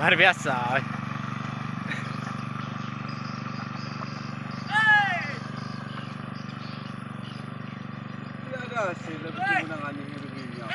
Luar biasa. Tidak ada hasil, lebih menangani hidupnya.